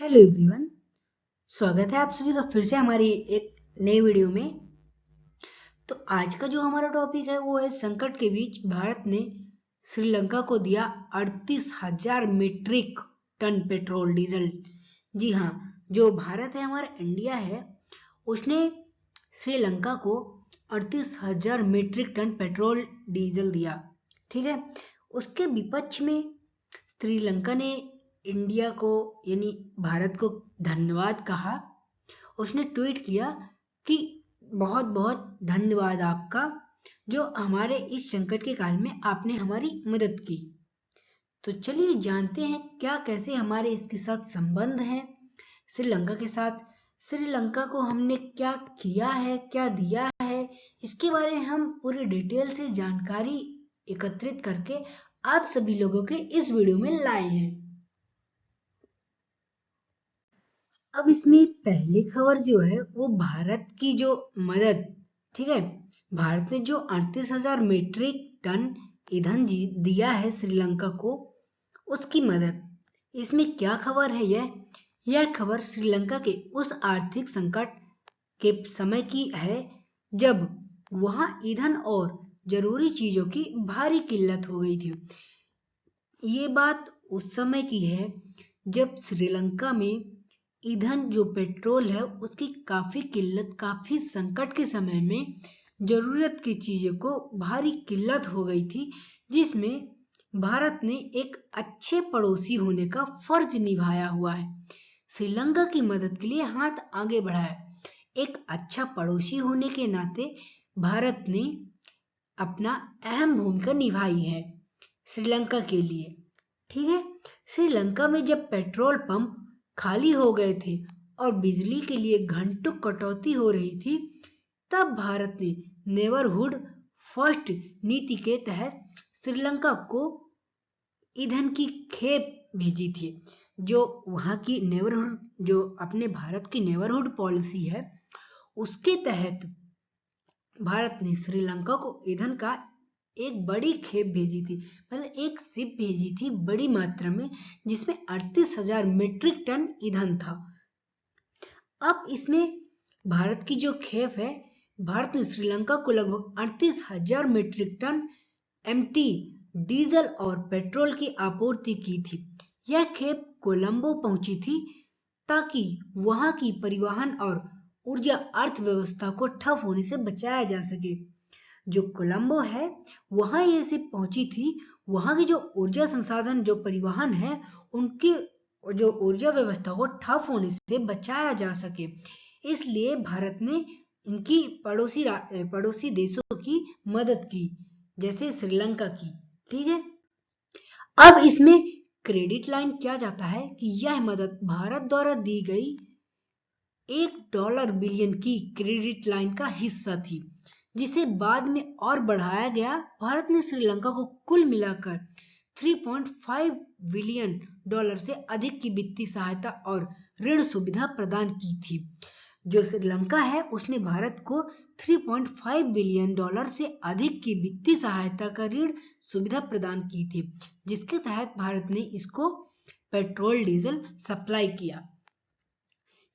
Hello everyone. स्वागत है आप सभी का फिर से हमारी एक नई वीडियो में। तो आज का जो हमारा टॉपिक है वो है संकट के बीच भारत ने श्रीलंका को दिया 38,000 मीट्रिक टन पेट्रोल डीजल। जी हाँ, जो भारत है हमारा इंडिया है उसने श्रीलंका को 38,000 मीट्रिक टन पेट्रोल डीजल दिया। ठीक है, उसके विपक्ष में श्रीलंका ने इंडिया को यानी भारत को धन्यवाद कहा। उसने ट्वीट किया कि बहुत बहुत धन्यवाद आपका, जो हमारे इस संकट के काल में आपने हमारी मदद की। तो चलिए जानते हैं क्या कैसे हमारे इसके साथ संबंध हैं श्रीलंका के साथ। श्रीलंका को हमने क्या किया है, क्या दिया है, इसके बारे में हम पूरी डिटेल से जानकारी एकत्रित करके आप सभी लोगों के इस वीडियो में लाए हैं। अब इसमें पहली खबर जो है वो भारत की जो मदद, ठीक है, भारत ने जो 38,000 मीट्रिक टन ईंधन दिया है श्रीलंका को, उसकी मदद। इसमें क्या खबर है? यह खबर श्रीलंका के उस आर्थिक संकट के समय की है जब वहां ईंधन और जरूरी चीजों की भारी किल्लत हो गई थी। ये बात उस समय की है जब श्रीलंका में ईंधन जो पेट्रोल है उसकी काफी किल्लत, काफी संकट के समय में जरूरत की चीजों को भारी किल्लत हो गई थी, जिसमें भारत ने एक अच्छे पड़ोसी होने का फर्ज निभाया हुआ है। श्रीलंका की मदद के लिए हाथ आगे बढ़ाया। एक अच्छा पड़ोसी होने के नाते भारत ने अपना अहम भूमिका निभाई है श्रीलंका के लिए। ठीक है, श्रीलंका में जब पेट्रोल पंप खाली हो गए थे और बिजली के लिए घंटों कटौती हो रही थी, तब भारत ने नेबरहुड फर्स्ट नीति के तहत श्रीलंका को ईंधन की खेप भेजी थी। जो वहां की नेबरहुड, जो अपने भारत की नेबरहुड पॉलिसी है, उसके तहत भारत ने श्रीलंका को ईंधन का एक बड़ी खेप भेजी थी, मतलब एक शिप भेजी थी बड़ी मात्रा में, जिसमें 38,000 मीट्रिक टन ईंधन था। अब इसमें भारत की जो खेप है, भारत ने श्रीलंका को लगभग 38,000 मीट्रिक टन एमटी डीजल और पेट्रोल की आपूर्ति की थी। यह खेप कोलंबो पहुंची थी ताकि वहां की परिवहन और ऊर्जा अर्थव्यवस्था को ठप होने से बचाया जा सके। जो कोलंबो है वहां ये शिप पहुंची थी, वहां की जो ऊर्जा संसाधन, जो परिवहन है, उनकी जो ऊर्जा व्यवस्था को ठप होने से बचाया जा सके, इसलिए भारत ने इनकी पड़ोसी देशों की मदद की, जैसे श्रीलंका की। ठीक है, अब इसमें क्रेडिट लाइन क्या जाता है कि यह मदद भारत द्वारा दी गई $1 बिलियन की क्रेडिट लाइन का हिस्सा थी, जिसे बाद में और बढ़ाया गया। भारत ने श्रीलंका को कुल मिलाकर $3.5 बिलियन से अधिक की वित्तीय सहायता और ऋण सुविधा प्रदान की थी। जो श्रीलंका है उसने भारत को $3.5 बिलियन से अधिक की वित्तीय सहायता का ऋण सुविधा प्रदान की थी, जिसके तहत भारत ने इसको पेट्रोल डीजल सप्लाई किया।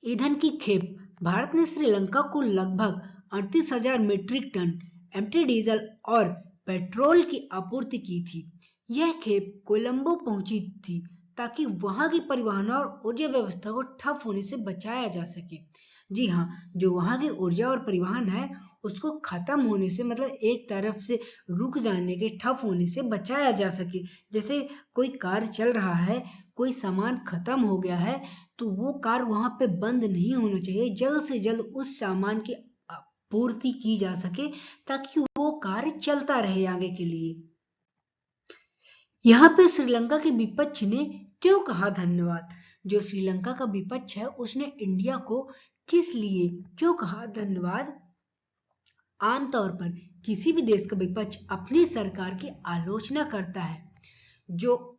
ईंधन की खेप, भारत ने श्रीलंका को लगभग 38,000 मीट्रिक टन एमटी डीजल और पेट्रोल की आपूर्ति की थी। यह खेप कोलंबो पहुंची थी ताकि वहां की परिवहन और ऊर्जा व्यवस्था को ठप होने से बचाया जा सके। जी हाँ, जो वहां की ऊर्जा और परिवहन है उसको खत्म होने से, मतलब एक तरफ से रुक जाने के, ठप होने से बचाया जा सके। जैसे कोई कार्य चल रहा है, कोई सामान खत्म हो गया है, तो वो कार वहां पे बंद नहीं होना चाहिए, जल्द से जल्द उस सामान की पूर्ति की जा सके ताकि वो कार्य चलता रहे आगे के लिए। यहाँ पे श्रीलंका के विपक्ष ने क्यों कहा धन्यवाद? जो श्रीलंका का विपक्ष है उसने इंडिया को किस लिए क्यों कहा धन्यवाद? आमतौर पर किसी भी देश का विपक्ष अपनी सरकार की आलोचना करता है। जो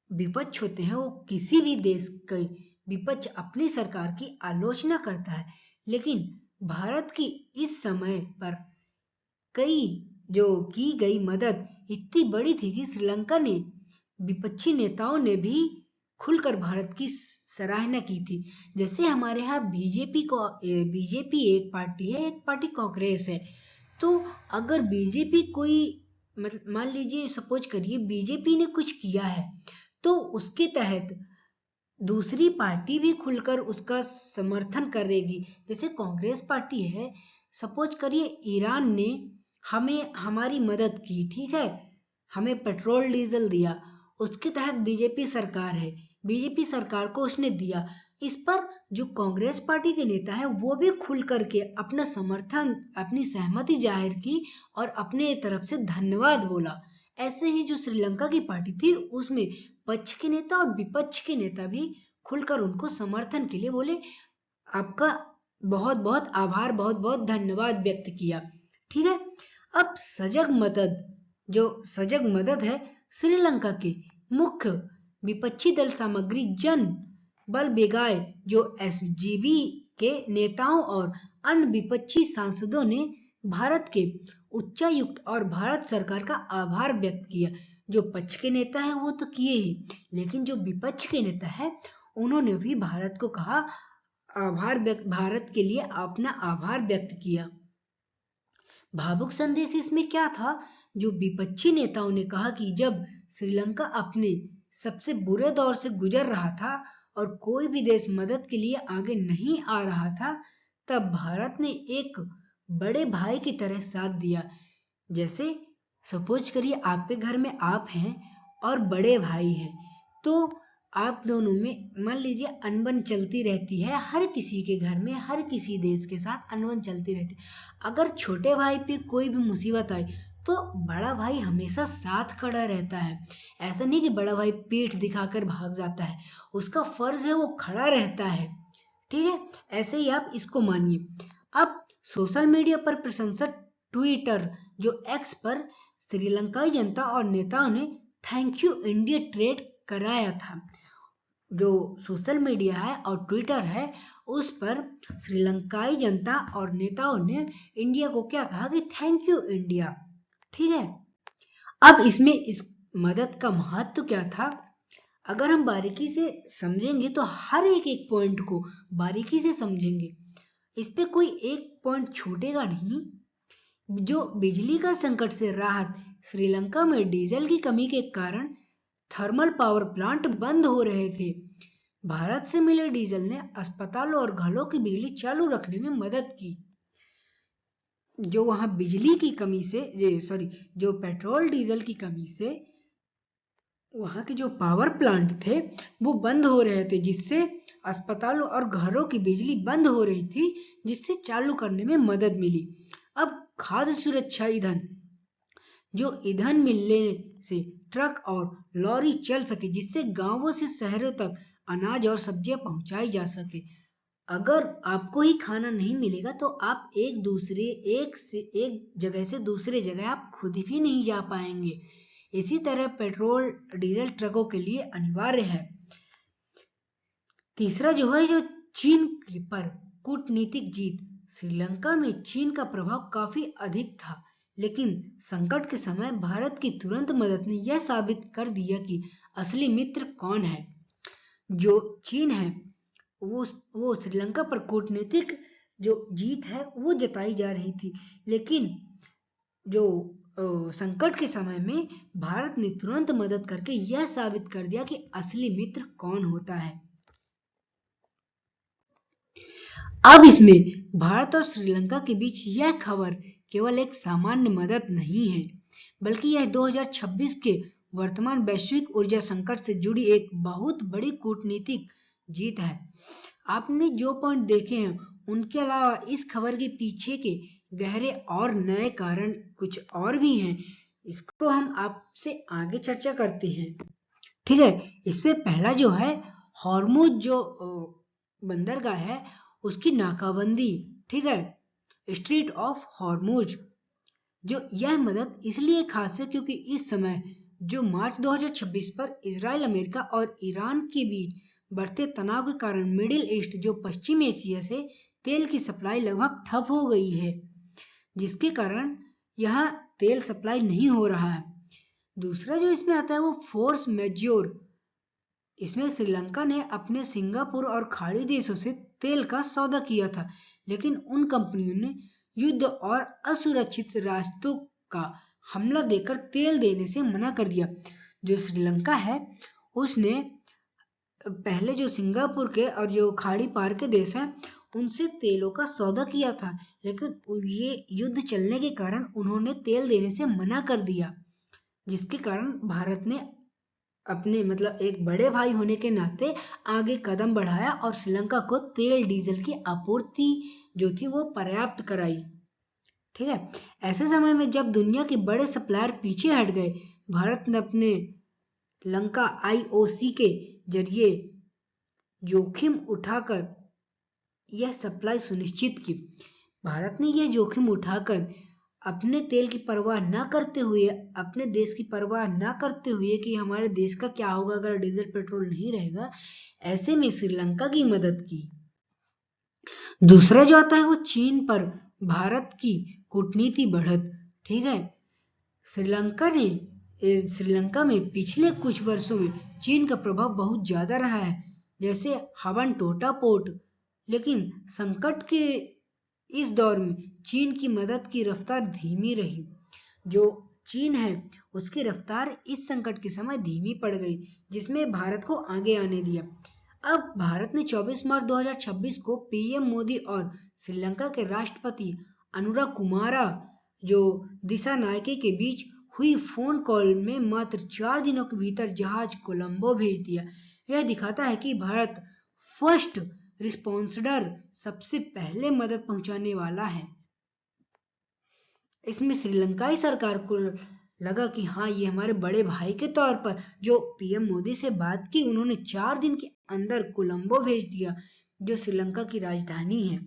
विपक्ष होते हैं वो किसी भी देश के विपक्ष अपनी सरकार की आलोचना करता है, लेकिन भारत की इस समय पर कई जो की गई मदद इतनी बड़ी थी कि श्रीलंका ने विपक्षी नेताओं ने भी खुलकर भारत की सराहना की थी। जैसे हमारे यहाँ बीजेपी एक पार्टी है, एक पार्टी कांग्रेस है। तो अगर बीजेपी कोई मतलब मान लीजिए सपोज करिए बीजेपी ने कुछ किया है, तो उसके तहत दूसरी पार्टी भी खुलकर उसका समर्थन करेगी। जैसे कांग्रेस पार्टी है, सपोज करिए ईरान ने हमें हमारी मदद की, ठीक है, हमें पेट्रोल डीजल दिया, उसके तहत बीजेपी सरकार है, बीजेपी सरकार को उसने दिया। इस पर जो कांग्रेस पार्टी के नेता है वो भी खुल करके अपना समर्थन, अपनी सहमति जाहिर की और अपने तरफ से धन्यवाद बोला। ऐसे ही जो श्रीलंका की पार्टी थी उसमें पक्ष के नेता और विपक्ष के नेता भी खुलकर उनको समर्थन के लिए बोले, आपका बहुत बहुत आभार, बहुत बहुत धन्यवाद व्यक्त किया। ठीक है। अब सजग मदद है श्रीलंका के मुख्य विपक्षी दल सामग्री जन बल बेगाए, जो एसजीबी के नेताओं और अन्य विपक्षी सांसदों ने भारत के उच्चायुक्त और भारत सरकार का आभार व्यक्त किया। जो पक्ष के नेता है वो तो किए ही, लेकिन जो विपक्ष के नेता है उन्होंने भी भारत को कहा, भारत के लिए अपना आभार व्यक्त किया। भावुक संदेश इसमें क्या था? जो विपक्षी नेताओं ने कहा कि जब श्रीलंका अपने सबसे बुरे दौर से गुजर रहा था और कोई भी देश मदद के लिए आगे नहीं आ रहा था, तब भारत ने एक बड़े भाई की तरह साथ दिया। जैसे सपोज करिए आपके घर में आप हैं और बड़े भाई हैं, तो आप दोनों में मान लीजिए अनबन चलती रहती है, हर किसी के घर में हर किसी देश के साथ अनबन चलती रहती है। अगर छोटे भाई पे कोई भी मुसीबत आई तो बड़ा भाई हमेशा साथ खड़ा रहता है। ऐसा नहीं कि बड़ा भाई पीठ दिखाकर भाग जाता है, उसका फर्ज है वो खड़ा रहता है। ठीक है, ऐसे ही आप इसको मानिए। अब सोशल मीडिया पर प्रशंसक ट्विटर जो एक्स पर श्रीलंकाई जनता और नेताओं ने थैंक यू इंडिया ट्रेड कराया था। जो सोशल मीडिया है और ट्विटर है उस पर श्रीलंकाई जनता और नेताओं ने इंडिया को क्या कहा कि थैंक यू इंडिया। ठीक है। अब इसमें इस मदद का महत्व क्या था, अगर हम बारीकी से समझेंगे तो हर एक पॉइंट को बारीकी से समझेंगे, इस पे कोई एक पॉइंट छूटेगा नहीं। जो बिजली का संकट से राहत, श्रीलंका में डीजल की कमी के कारण थर्मल पावर प्लांट बंद हो रहे थे। भारत से मिले डीजल ने अस्पतालों और घरों की बिजली चालू रखने में मदद की। जो वहां बिजली की कमी से जो पेट्रोल डीजल की कमी से वहां के जो पावर प्लांट थे वो बंद हो रहे थे, जिससे अस्पतालों और घरों की बिजली बंद हो रही थी, जिससे चालू करने में मदद मिली। अब खाद्य सुरक्षा ईंधन, जो ईंधन मिलने से ट्रक और लॉरी चल सके, जिससे गांवों से शहरों तक अनाज और सब्जियां पहुंचाई जा सके। अगर आपको ही खाना नहीं मिलेगा तो आप एक जगह से दूसरे जगह आप खुद भी नहीं जा पाएंगे। इसी तरह पेट्रोल डीजल ट्रकों के लिए अनिवार्य है। तीसरा जो चीन पर कूटनीतिक जीत, श्रीलंका में चीन का प्रभाव काफी अधिक था, लेकिन संकट के समय भारत की तुरंत मदद ने यह साबित कर दिया कि असली मित्र कौन है। जो चीन है वो श्रीलंका पर कूटनीतिक जो जीत है वो जताई जा रही थी, लेकिन जो संकट के समय में भारत ने तुरंत मदद करके यह साबित कर दिया कि असली मित्र कौन होता है। अब इसमें भारत और श्रीलंका के बीच यह खबर केवल एक सामान्य मदद नहीं है, बल्कि यह 2026 के वर्तमान वैश्विक ऊर्जा संकट से जुड़ी एक बहुत बड़ी कूटनीतिक जीत है। आपने जो पॉइंट देखे हैं उनके अलावा इस खबर के पीछे के गहरे और नए कारण कुछ और भी हैं, इसको हम आपसे आगे चर्चा करते हैं। ठीक है। इससे पहला जो है हॉर्मुज जो बंदरगाह है उसकी नाकाबंदी, ठीक है, स्ट्रीट ऑफ हॉर्मुज। जो यह मदद इसलिए खास है क्योंकि इस समय जो मार्च 2026 पर इजराइल, अमेरिका और ईरान के बीच बढ़ते तनाव के कारण मिडिल ईस्ट जो पश्चिम एशिया से तेल की सप्लाई लगभग ठप हो गई है, जिसके कारण यहाँ तेल सप्लाई नहीं हो रहा है। दूसरा जो इसमें आता है वो फोर्स मेज्योर इसमें श्रीलंका ने अपने सिंगापुर और खाड़ी देशों से तेल का सौदा किया था, लेकिन उन कंपनियों ने युद्ध और असुरक्षित रास्तों का हमला देकर तेल देने से मना कर दिया। जो श्रीलंका है उसने पहले जो सिंगापुर के और जो खाड़ी पार के देश हैं उनसे तेलों का सौदा किया था, लेकिन ये युद्ध चलने के कारण उन्होंने तेल देने से मना कर दिया, जिसके कारण भारत ने अपने मतलब एक बड़े भाई होने के नाते आगे कदम बढ़ाया और श्रीलंका को तेल डीजल की आपूर्ति जो थी वो पर्याप्त कराई। ठीक है, ऐसे समय में जब दुनिया के बड़े सप्लायर पीछे हट गए, भारत ने अपने लंका आईओसी के जरिए जोखिम उठाकर यह सप्लाई सुनिश्चित की। भारत ने यह जोखिम उठाकर अपने तेल की परवाह न करते हुए, अपने देश की परवाह न करते हुए कि हमारे देश का क्या होगा अगर डीजल पेट्रोल नहीं रहेगा, ऐसे में श्रीलंका की मदद की। दूसरा जो आता है वो चीन पर भारत की कूटनीति बढ़त। ठीक है, श्रीलंका में पिछले कुछ वर्षों में चीन का प्रभाव बहुत ज्यादा रहा है, जैसे हवानटोटा पोर्ट। लेकिन संकट के इस दौर में चीन की मदद की रफ्तार धीमी रही। जो चीन है उसकी रफ्तार इस संकट के समय धीमी पड़ गई, जिसमें भारत को आगे आने दिया। अब भारत ने 24 मार्च 2026 को पीएम मोदी और श्रीलंका के राष्ट्रपति अनुरा कुमारा जो दिशानायके के बीच हुई फोन कॉल में मात्र 4 दिनों के भीतर जहाज कोलंबो भेज दिया। यह दिखाता है कि भारत फर्स्ट रिस्पॉन्सर, सबसे पहले मदद पहुंचाने वाला है। इसमें श्रीलंकाई सरकार को लगा कि हाँ, ये हमारे बड़े भाई के तौर पर जो पीएम मोदी से बात की, उन्होंने 4 दिन के अंदर कोलंबो भेज दिया जो श्रीलंका की राजधानी है।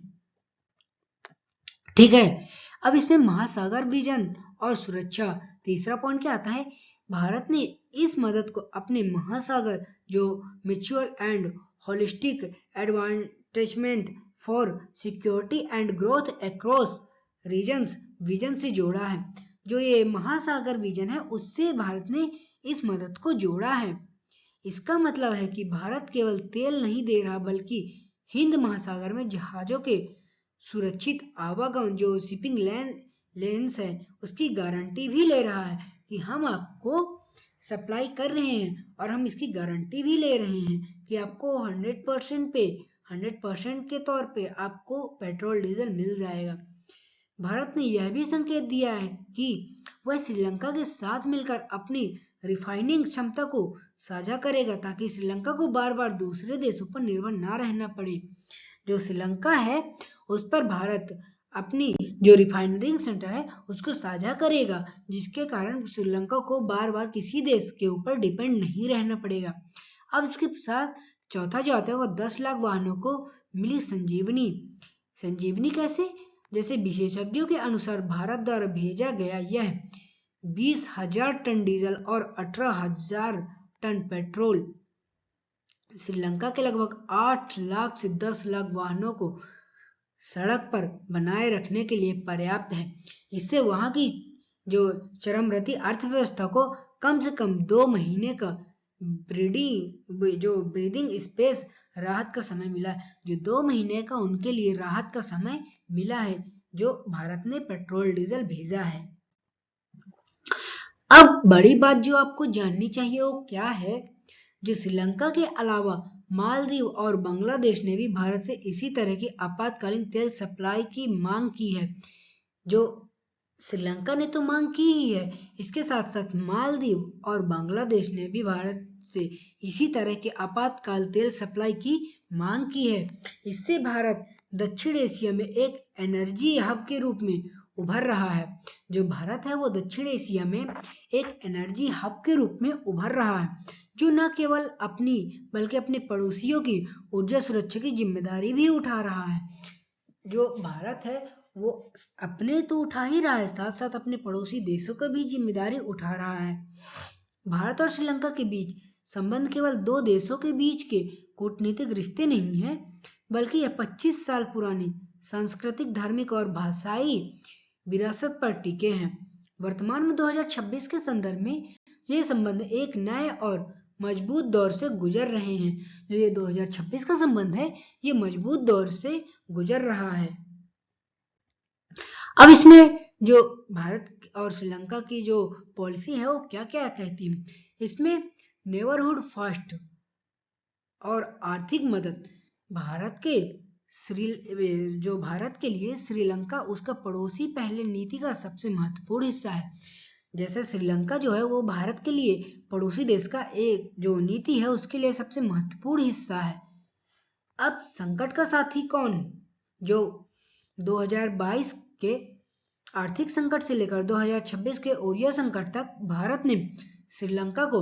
ठीक है, अब इसमें महासागर विजन और सुरक्षा। तीसरा पॉइंट क्या आता है, भारत ने इस मदद को अपने महासागर जो mutual and holistic advantagement for security and growth across regions vision से जोड़ा है। जो ये महासागर विजन है उससे भारत ने इस मदद को जोड़ा है। इसका मतलब है कि भारत केवल तेल नहीं दे रहा बल्कि हिंद महासागर में जहाजों के सुरक्षित आवागमन जो शिपिंग लेन्स है उसकी गारंटी भी ले रहा है कि हम आपको सप्लाई कर रहे हैं और हम इसकी गारंटी भी ले रहे हैं कि आपको 100% के तौर पे आपको पेट्रोल डीजल मिल जाएगा। भारत ने यह भी संकेत दिया है कि वह श्रीलंका के साथ मिलकर अपनी रिफाइनिंग क्षमता को साझा करेगा ताकि श्रीलंका को बार बार दूसरे देशों पर निर्भर ना रहना पड़े। जो श्रीलंका है उस पर भारत अपनी जो रिफाइनरिंग सेंटर है उसको साझा करेगा, जिसके कारण श्रीलंका को बार बार किसी देश के ऊपर डिपेंड नहीं रहना पड़ेगा। अब इसके साथ चौथा जो आता है वो 10 लाख वाहनों को मिली संजीवनी। संजीवनी कैसे? जैसे विशेषज्ञों के अनुसार भारत द्वारा भेजा गया यह 20,000 टन डीजल और 18,000 टन पेट्रोल श्रीलंका के लगभग 8 लाख से 10 लाख वाहनों को सड़क पर बनाए रखने के लिए पर्याप्त है। इससे वहां की जो चरमरती अर्थव्यवस्था को कम से कम 2 महीने का ब्रीदिंग स्पेस राहत का समय मिला है। जो 2 महीने का उनके लिए राहत का समय मिला है जो भारत ने पेट्रोल डीजल भेजा है। अब बड़ी बात जो आपको जाननी चाहिए वो क्या है, जो श्रीलंका के अलावा मालदीव और बांग्लादेश ने भी भारत से इसी तरह की आपातकालीन तेल सप्लाई की मांग की है। जो श्रीलंका ने तो मांग की ही है, इसके साथ साथ मालदीव और बांग्लादेश ने भी भारत से इसी तरह के आपातकाल तेल सप्लाई की मांग की है। इससे भारत दक्षिण एशिया में एक एनर्जी हब के रूप में उभर रहा है। जो भारत है वो दक्षिण एशिया में एक एनर्जी हब के रूप में उभर रहा है, जो न केवल अपनी बल्कि अपने पड़ोसियों की ऊर्जा सुरक्षा की जिम्मेदारी भी उठा रहा है। जो भारत है वो अपने तो उठा ही रहा है, साथ साथ अपने पड़ोसी देशों का भी जिम्मेदारी उठा रहा है। भारत और श्रीलंका के बीच संबंध केवल 2 देशों के बीच के कूटनीतिक रिश्ते नहीं है, बल्कि यह 25 साल पुरानी सांस्कृतिक, धार्मिक और भाषाई विरासत पर टिके हैं। वर्तमान में 2026 के संदर्भ में ये संबंध एक नए और मजबूत दौर से गुजर रहे हैं। जो ये 2026 का संबंध है, ये मजबूत दौर से गुजर रहा है। अब इसमें जो भारत और श्रीलंका की जो पॉलिसी है वो क्या क्या कहती है, इसमें नेबरहुड फर्स्ट और आर्थिक मदद। भारत के भारत के लिए श्रीलंका उसका पड़ोसी पहले नीति का सबसे महत्वपूर्ण हिस्सा है। जैसे श्रीलंका जो है वो भारत के लिए पड़ोसी देश का एक जो नीति है उसके लिए सबसे महत्वपूर्ण हिस्सा है। अब संकट का साथी कौन है? जो 2022 के आर्थिक संकट से लेकर 2026 के ओडिया संकट तक भारत ने श्रीलंका को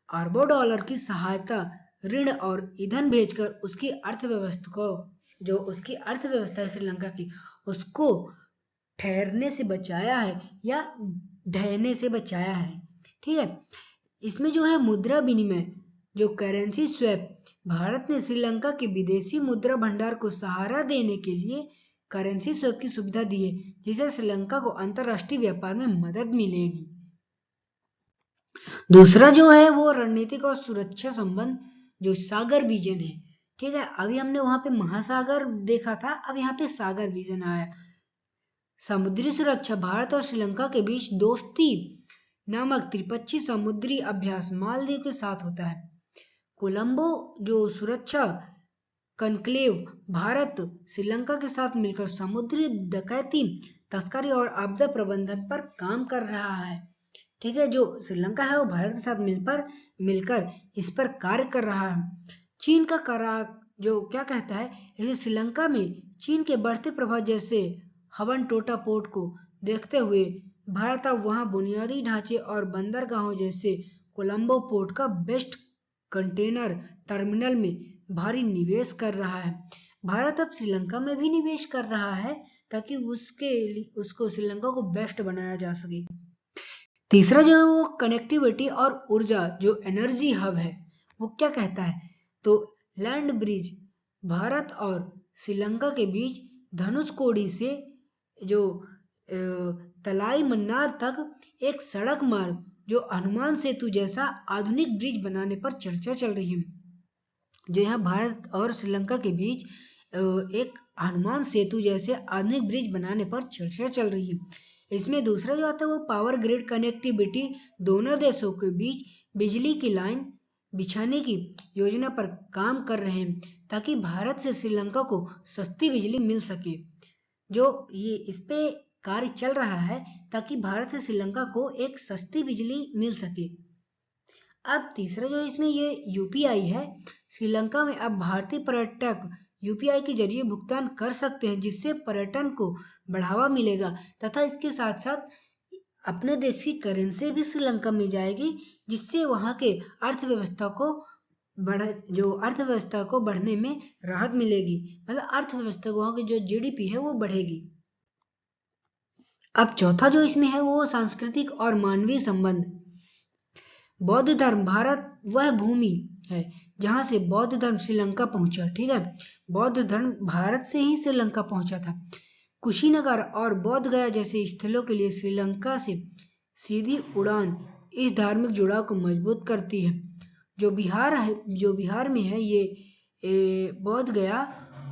अरबों डॉलर की सहायता, ऋण और ईंधन भेजकर उसकी अर्थव्यवस्था है श्रीलंका की, उसको ठहरने से बचाया है या ढहने से बचाया है। ठीक है, इसमें जो है मुद्रा विनिमय, जो करेंसी स्वैप, भारत ने श्रीलंका के विदेशी मुद्रा भंडार को सहारा देने के लिए करेंसी स्वैप की सुविधा दी है, जिससे श्रीलंका को अंतरराष्ट्रीय व्यापार में मदद मिलेगी। दूसरा जो है वो रणनीतिक और सुरक्षा संबंध, जो सागर विजन है। ठीक है, अभी हमने वहां पे महासागर देखा था, अब यहाँ पे सागर विजन आया। समुद्री सुरक्षा, भारत और श्रीलंका के बीच दोस्ती नामक त्रिपक्षीय समुद्री अभ्यास मालदीव के साथ होता है। कोलंबो जो सुरक्षा कनक्लेव, भारत श्रीलंका के साथ मिलकर समुद्री डकैती, तस्करी और आपदा प्रबंधन पर काम कर रहा है। ठीक है, जो श्रीलंका है वो भारत के साथ मिलकर इस पर कार्य कर रहा है। चीन का करार जो क्या कहता है, श्रीलंका में चीन के बढ़ते प्रभाव जैसे हवन टोटा पोर्ट को देखते हुए भारत अब वहां बुनियादी ढांचे और बंदरगाहों जैसे कोलंबो पोर्ट का बेस्ट कंटेनर टर्मिनल में भारी निवेश कर रहा है। भारत अब श्रीलंका में भी निवेश कर रहा है ताकि उसको श्रीलंका को बेस्ट बनाया जा सके। तीसरा जो है वो कनेक्टिविटी और ऊर्जा, जो एनर्जी हब है, वो क्या कहता है, तो लैंड ब्रिज, भारत और श्रीलंका के बीच धनुषकोडी से जो तलाई मन्नार तक एक सड़क मार्ग, जो हनुमान सेतु जैसा आधुनिक ब्रिज बनाने पर चर्चा चल रही है। जो यहाँ भारत और श्रीलंका के बीच एक हनुमान सेतु जैसे आधुनिक ब्रिज बनाने पर चर्चा चल रही है। इसमें दूसरा जो आता है वो पावर ग्रिड कनेक्टिविटी, दोनों देशों के बीच बिजली की लाइन बिछाने की योजना पर काम कर रहे हैं ताकि भारत से श्रीलंका को सस्ती बिजली मिल सके। जो ये इस पे कार्य चल रहा है ताकि भारत से श्रीलंका को एक सस्ती बिजली मिल सके। अब तीसरा जो इसमें ये यूपीआई है, श्रीलंका में अब भारतीय पर्यटक यूपीआई के जरिए भुगतान कर सकते हैं, जिससे पर्यटन को बढ़ावा मिलेगा तथा इसके साथ साथ अपने देश की करेंसी भी श्रीलंका में जाएगी, जिससे वहां के अर्थव्यवस्था को बढ़ने में राहत मिलेगी, मतलब अर्थव्यवस्था वहां की जो जीडीपी है वो बढ़ेगी। अब चौथा जो इसमें है वो सांस्कृतिक और मानवीय संबंध। बौद्ध धर्म, भारत वह भूमि है जहां से बौद्ध धर्म श्रीलंका पहुंचा। ठीक है, बौद्ध धर्म भारत से ही श्रीलंका पहुंचा था। कुशीनगर और बोध गया जैसे स्थलों के लिए श्रीलंका से सीधी उड़ान इस धार्मिक जुड़ाव को मजबूत करती है। जो बिहार में है ये बोध गया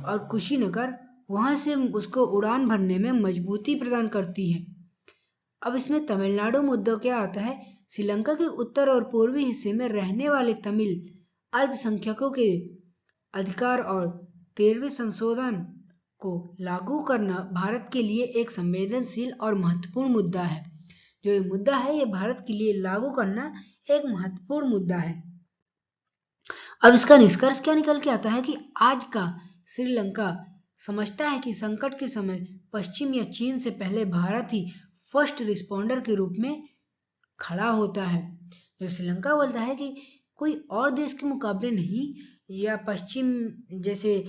और कुशीनगर, वहां से उसको उड़ान भरने में मजबूती प्रदान करती है। अब इसमें तमिलनाडु मुद्दा क्या आता है, श्रीलंका के उत्तर और पूर्वी हिस्से में रहने वाले तमिल अल्पसंख्यकों के अधिकार और 13वें संशोधन को लागू करना भारत के लिए एक संवेदनशील और महत्वपूर्ण मुद्दा है। जो ये मुद्दा है ये भारत के लिए लागू करना एक महत्वपूर्ण मुद्दा है। अब इसका निष्कर्ष क्या निकल के आता है कि आज का श्रीलंका समझता है कि संकट के समय पश्चिम या चीन से पहले भारत ही फर्स्ट रिस्पॉन्डर के रूप में खड़ा होता है। जो श्रीलंका बोलता है कि कोई और देश के मुकाबले नहीं, या पश्चिम जैसे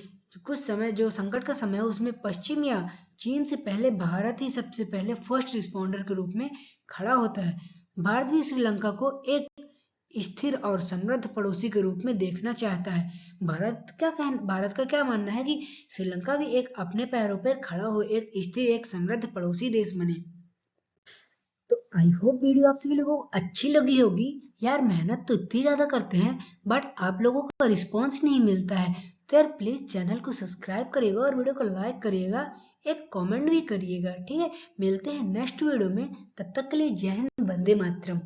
कुछ समय जो संकट का समय है उसमें पश्चिम या चीन से पहले भारत ही सबसे पहले फर्स्ट रिस्पॉन्डर के रूप में खड़ा होता है। भारत भी श्रीलंका को एक स्थिर और समृद्ध पड़ोसी के रूप में देखना चाहता है। भारत का क्या मानना है कि श्रीलंका भी एक अपने पैरों पर खड़ा हो, एक स्थिर एक समृद्ध पड़ोसी देश बने। तो आई होप वीडियो आप सभी लोगों को अच्छी लगी होगी। यार मेहनत तो इतनी ज्यादा करते हैं बट आप लोगों का रिस्पॉन्स नहीं मिलता है। तो यार प्लीज चैनल को सब्सक्राइब करिएगा और वीडियो को लाइक करिएगा, एक कमेंट भी करिएगा। ठीक है, मिलते हैं नेक्स्ट वीडियो में, तब तक के लिए जय हिंद, वंदे मातरम।